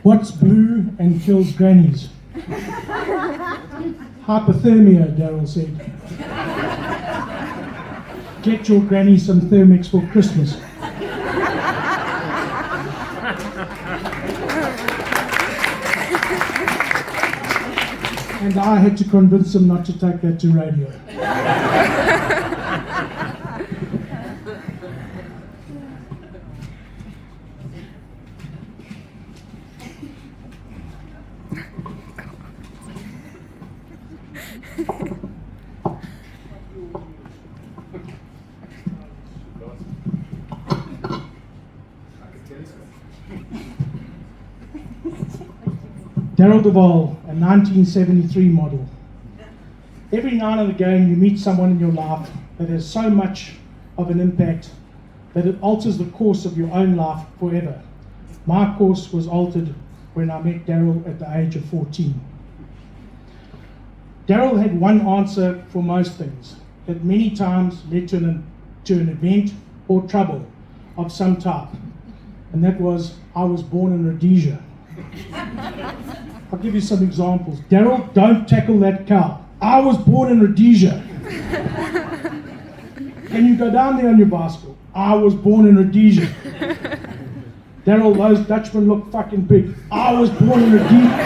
What's blue and kills grannies? Hypothermia, Darrell said. Get your granny some Thermix for Christmas. And I had to convince him not to take that to radio. Darrell Duvall, a 1973 model. Every now and again you meet someone in your life that has so much of an impact that it alters the course of your own life forever. My course was altered when I met Darrell at the age of 14. Darrell had one answer for most things. It many times led to an event or trouble of some type, and that was, I was born in Rhodesia. I'll give you some examples. Darrell, don't tackle that cow. I was born in Rhodesia. Can you go down there on your bicycle? I was born in Rhodesia. Darrell, those Dutchmen look fucking big. I was born in Rhodesia.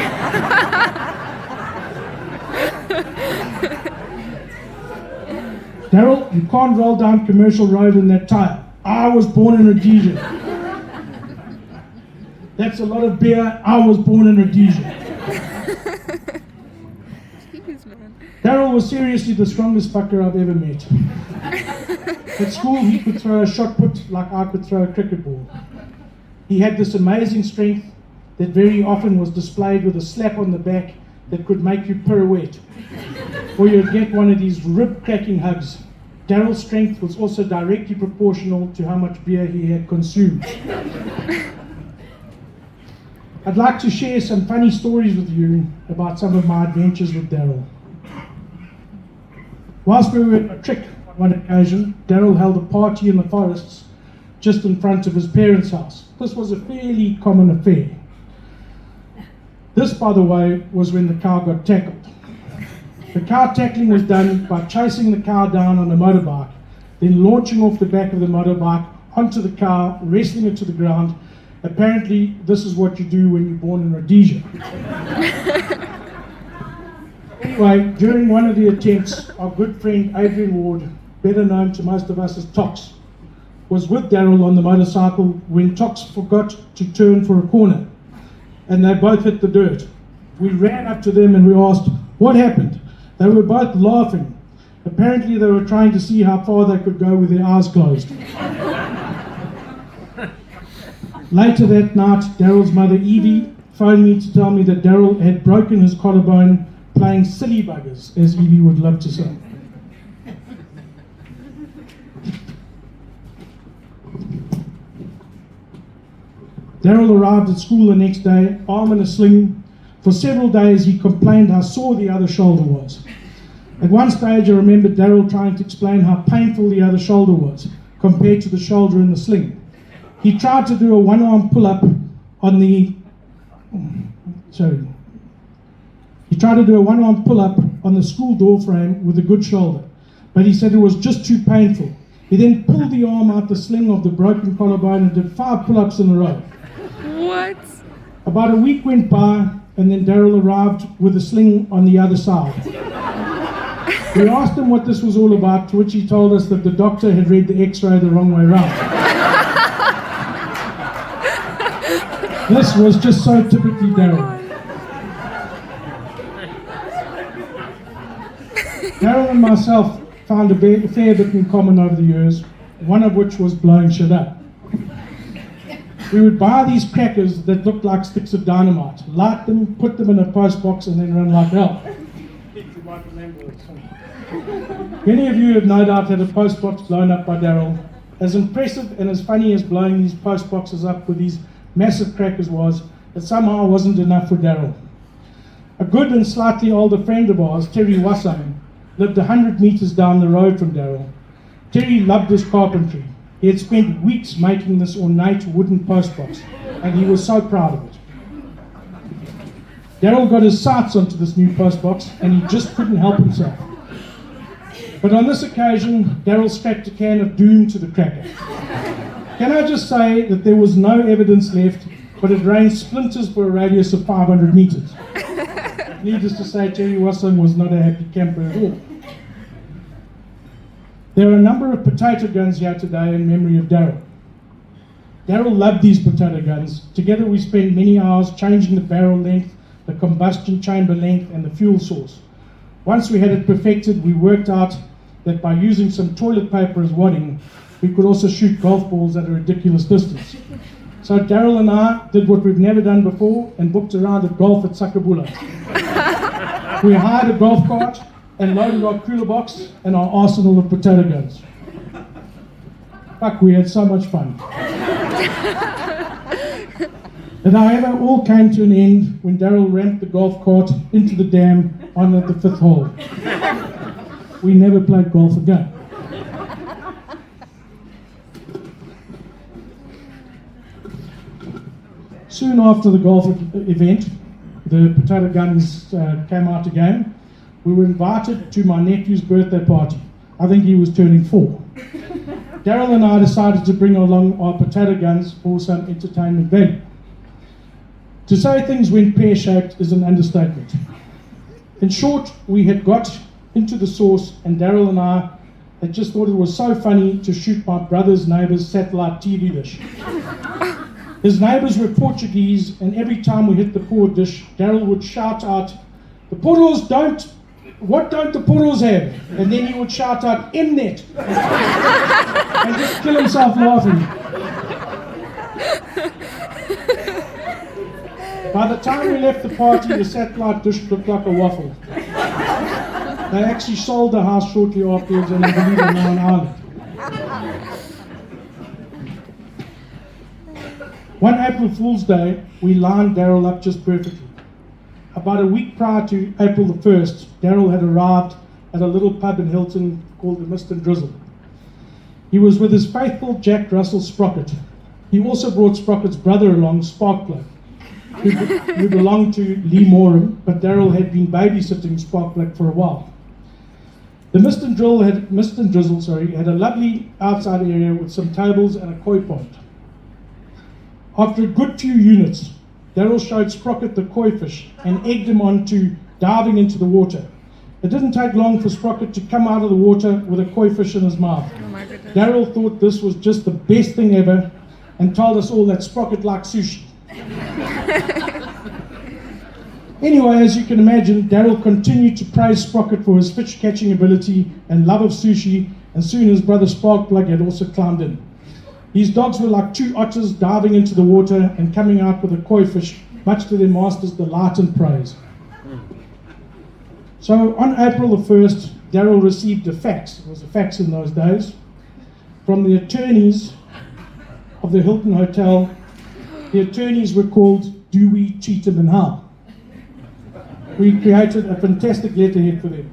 Darrell, you can't roll down Commercial Road in that tire. I was born in Rhodesia. That's a lot of beer. I was born in Rhodesia. Darrell was seriously the strongest fucker I've ever met. At school, he could throw a shot put like I could throw a cricket ball. He had this amazing strength that very often was displayed with a slap on the back that could make you pirouette, or you'd get one of these rib-cracking hugs. Darrell's strength was also directly proportional to how much beer he had consumed. I'd like to share some funny stories with you about some of my adventures with Darrell. Whilst we were at a trek on one occasion, Darrell held a party in the forests just in front of his parents' house. This was a fairly common affair. This, by the way, was when the cow got tackled. The cow tackling was done by chasing the cow down on a motorbike, then launching off the back of the motorbike onto the cow, wrestling it to the ground. Apparently, this is what you do when you're born in Rhodesia. Anyway, during one of the attempts, our good friend Adrian Ward, better known to most of us as Tox, was with Darrell on the motorcycle when Tox forgot to turn for a corner, and they both hit the dirt. We ran up to them and we asked, what happened? They were both laughing. Apparently they were trying to see how far they could go with their eyes closed. Later that night, Darrell's mother Evie phoned me to tell me that Darrell had broken his collarbone playing silly buggers, as Evie would love to say. Darrell arrived at school the next day, arm in a sling. For several days he complained how sore the other shoulder was. At one stage I remember Darrell trying to explain how painful the other shoulder was compared to the shoulder in the sling. He tried to do a one-arm pull-up on the school door frame with a good shoulder, but he said it was just too painful. He then pulled the arm out the sling of the broken collarbone and did 5 pull-ups in a row. What? About a week went by, and then Darrell arrived with a sling on the other side. We asked him what this was all about, to which he told us that the doctor had read the x-ray the wrong way round. This was just so typically Darrell. Darrell and myself found a fair bit in common over the years, one of which was blowing shit up. We would buy these crackers that looked like sticks of dynamite, light them, put them in a post box, and then run like hell. Many of you have no doubt had a post box blown up by Darrell. As impressive and as funny as blowing these post boxes up with these massive crackers was, it somehow wasn't enough for Darrell. A good and slightly older friend of ours, Terry Wassam, lived 100 meters down the road from Darrell. Terry loved his carpentry. He had spent weeks making this ornate wooden postbox, and he was so proud of it. Darrell got his sights onto this new postbox, and he just couldn't help himself. But on this occasion, Darrell strapped a can of doom to the cracker. Can I just say that there was no evidence left, but it rained splinters for a radius of 500 meters. Needless to say, Terry Wasson was not a happy camper at all. There are a number of potato guns here today in memory of Darrell. Darrell loved these potato guns. Together we spent many hours changing the barrel length, the combustion chamber length, and the fuel source. Once we had it perfected, we worked out that by using some toilet paper as wadding, we could also shoot golf balls at a ridiculous distance. So Darrell and I did what we've never done before and booked a round of golf at Sakabula. We hired a golf cart and loaded our cooler box and our arsenal of potato guns. Fuck, we had so much fun. It, however, all came to an end when Darrell ramped the golf cart into the dam on at the 5th hole. We never played golf again. Soon after the golf event, the potato guns came out again. We were invited to my nephew's birthday party. I think he was turning 4. Darrell and I decided to bring along our potato guns for some entertainment value. To say things went pear-shaped is an understatement. In short, we had got into the source, and Darrell and I had just thought it was so funny to shoot my brother's neighbour's satellite TV dish. His neighbours were Portuguese, and every time we hit the poor dish, Darrell would shout out, what don't the Poros have? And then he would shout out, Mnet, and just kill himself laughing. By the time we left the party, the satellite dish looked like a waffle. They actually sold the house shortly afterwards, and I believe are now on Ireland. One April Fool's Day, we lined Darrell up just perfectly. About a week prior to April the 1st, Darrell had arrived at a little pub in Hilton called the Mist and Drizzle. He was with his faithful Jack Russell Sprocket. He also brought Sprocket's brother along, Sparkplug, who belonged to Lee Morum, but Darrell had been babysitting Sparkplug for a while. The Mist and Drizzle had a lovely outside area with some tables and a koi pond. After a good few units, Darrell showed Sprocket the koi fish and egged him on to diving into the water. It didn't take long for Sprocket to come out of the water with a koi fish in his mouth. Oh, Darrell thought this was just the best thing ever and told us all that Sprocket liked sushi. Anyway, as you can imagine, Darrell continued to praise Sprocket for his fish catching ability and love of sushi, and soon his brother Sparkplug had also climbed in. These dogs were like two otters diving into the water and coming out with a koi fish, much to their master's delight and praise. So on April the 1st, Darrell received a fax, it was a fax in those days, from the attorneys of the Hilton Hotel. The attorneys were called Dewey, Cheatham and Howe. We created a fantastic letterhead for them.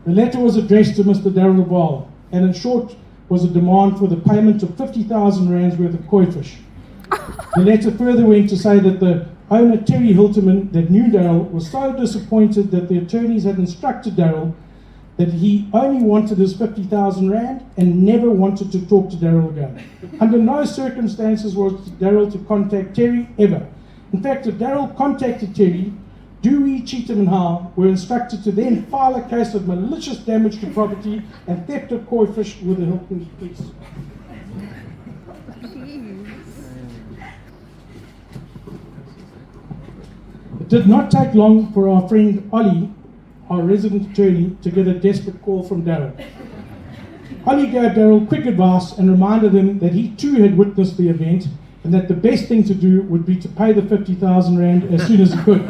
The letter was addressed to Mr. Darrell Wall, and in short was a demand for the payment of 50,000 rands worth of koi fish. The letter further went to say that the owner, Terry Hilterman, that knew Darrell, was so disappointed that the attorneys had instructed Darrell that he only wanted his 50,000 rand and never wanted to talk to Darrell again. Under no circumstances was Darrell to contact Terry ever. In fact, if Darrell contacted Terry, Dewey, Cheatham and Howe were instructed to then file a case of malicious damage to property and theft of koi fish with the Hilton police. It did not take long for our friend Ollie, our resident attorney, to get a desperate call from Darrell. Ollie gave Darrell quick advice and reminded him that he too had witnessed the event and that the best thing to do would be to pay the 50,000 rand as soon as he could.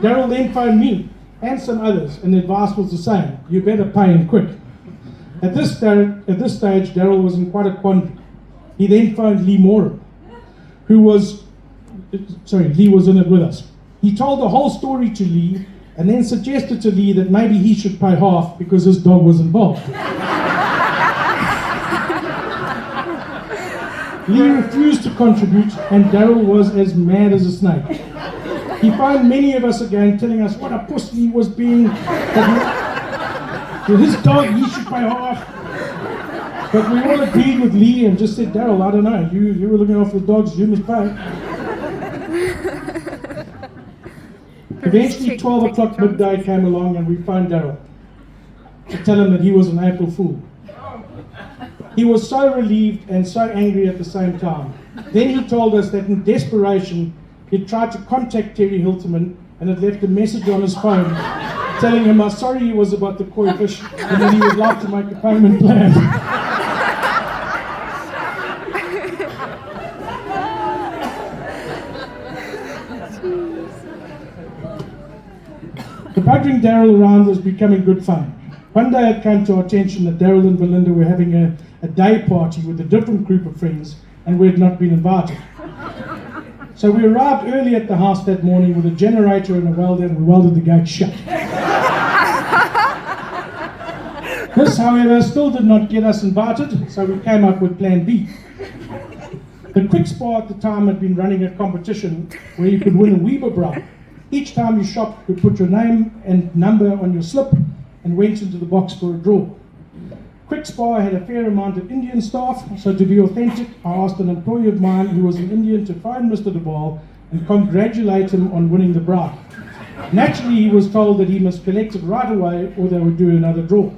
Darrell then phoned me and some others, and the advice was the same: you better pay him quick. At this stage, Darrell was in quite a quandary. He then phoned Lee Morum, Lee was in it with us. He told the whole story to Lee, and then suggested to Lee that maybe he should pay half because his dog was involved. Lee refused to contribute, and Darrell was as mad as a snake. He phoned many of us again, telling us what a pussy he was being, that to his dog he should pay half. But we all agreed with Lee and just said, Darrell, I don't know, you were looking after the dogs, you must pay. Eventually 12 o'clock midday came along and we phoned Darrell to tell him that he was an April Fool. He was so relieved and so angry at the same time. Then he told us that in desperation he'd tried to contact Terry Hilterman and had left a message on his phone telling him how sorry he was about the koi fish and that he would like to make a payment plan. The buggering Darrell around was becoming good fun. One day it came to our attention that Darrell and Belinda were having a day party with a different group of friends and we had not been invited. So we arrived early at the house that morning with a generator and a welder and we welded the gate shut. This, however, still did not get us invited, so we came up with plan B. The Quick Spa at the time had been running a competition where you could win a Weber bra. Each time you shopped, you put your name and number on your slip and went into the box for a draw. Quick Spa had a fair amount of Indian staff, so to be authentic, I asked an employee of mine who was an Indian to phone Mr. Darrell and congratulate him on winning the bra. Naturally, he was told that he must collect it right away or they would do another draw.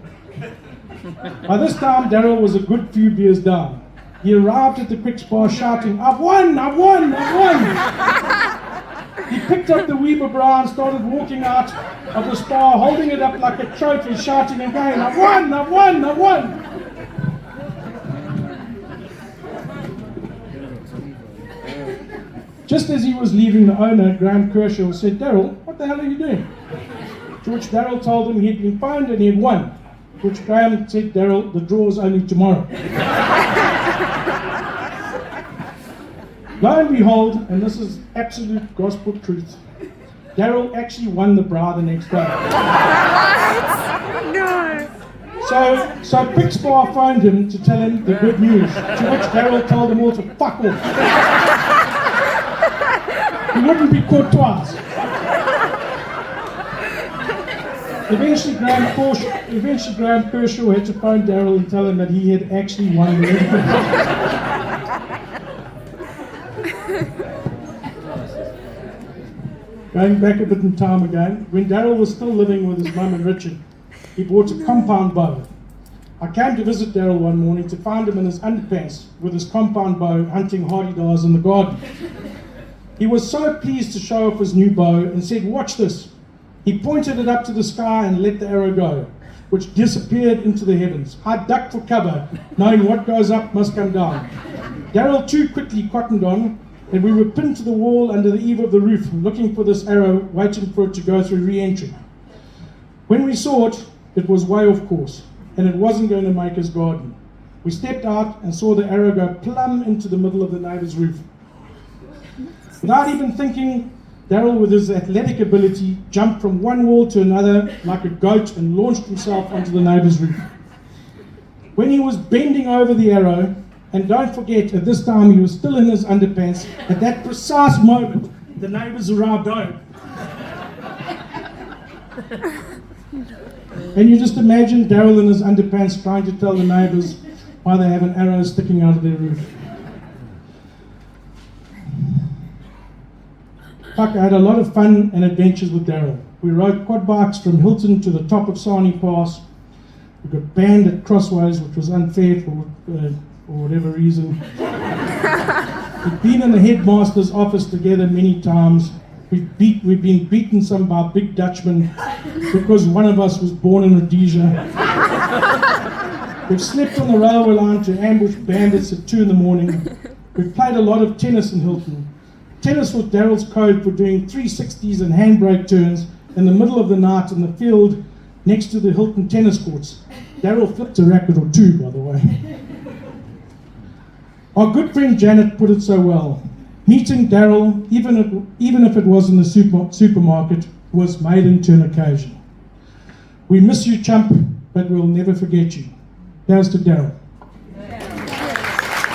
By this time, Darrell was a good few beers down. He arrived at the Quick Spa shouting, I've won, I've won, I've won! He picked up the Weber bra and started walking out of the spa, holding it up like a trophy, shouting again, I've won, I've won, I've won! Just as he was leaving, the owner, Graham Kershaw, said, Darrell, what the hell are you doing? To which Darrell told him he'd been phoned and he had won. To which Graham said, Darrell, the draw is only tomorrow. Lo and behold, and this is absolute gospel truth, Darrell actually won the bra the next day. No. So Quick Spa phoned him to tell him the good news, to which Darrell told them all to fuck off. He wouldn't be caught twice. Eventually Graham Kershaw had to phone Darrell and tell him that he had actually won the race. Going back a bit in time again, when Darrell was still living with his mum and Richard, he bought a compound bow. I came to visit Darrell one morning to find him in his underpants with his compound bow hunting hardy-dars in the garden. He was so pleased to show off his new bow and said, watch this. He pointed it up to the sky and let the arrow go, which disappeared into the heavens. I ducked for cover, knowing what goes up must come down. Darrell too quickly cottoned on, and we were pinned to the wall under the eave of the roof, looking for this arrow, waiting for it to go through re-entry. When we saw it, it was way off course, and it wasn't going to make his garden. We stepped out and saw the arrow go plumb into the middle of the neighbor's roof. Without even thinking, Darrell, with his athletic ability, jumped from one wall to another like a goat and launched himself onto the neighbor's roof. When he was bending over the arrow, and don't forget, at this time he was still in his underpants, at that precise moment, the neighbors arrived home. And you just imagine Darrell in his underpants trying to tell the neighbors why they have an arrow sticking out of their roof. Fuck, I had a lot of fun and adventures with Darrell. We rode quad bikes from Hilton to the top of Sarnie Pass. We got banned at Crossways, which was unfair for whatever reason. We've been in the headmaster's office together many times. We've been beaten some by big Dutchmen because one of us was born in Rhodesia. We've slept on the railway line to ambush bandits at 2 in the morning. We've played a lot of tennis in Hilton. Tennis was Darrell's code for doing 360s and handbrake turns in the middle of the night in the field next to the Hilton tennis courts. Darrell flipped a racket or two, by the way. Our good friend Janet put it so well. Meeting Darrell, even if it was in the supermarket, was made into an occasion. We miss you, chump, but we'll never forget you. Here's to Darrell.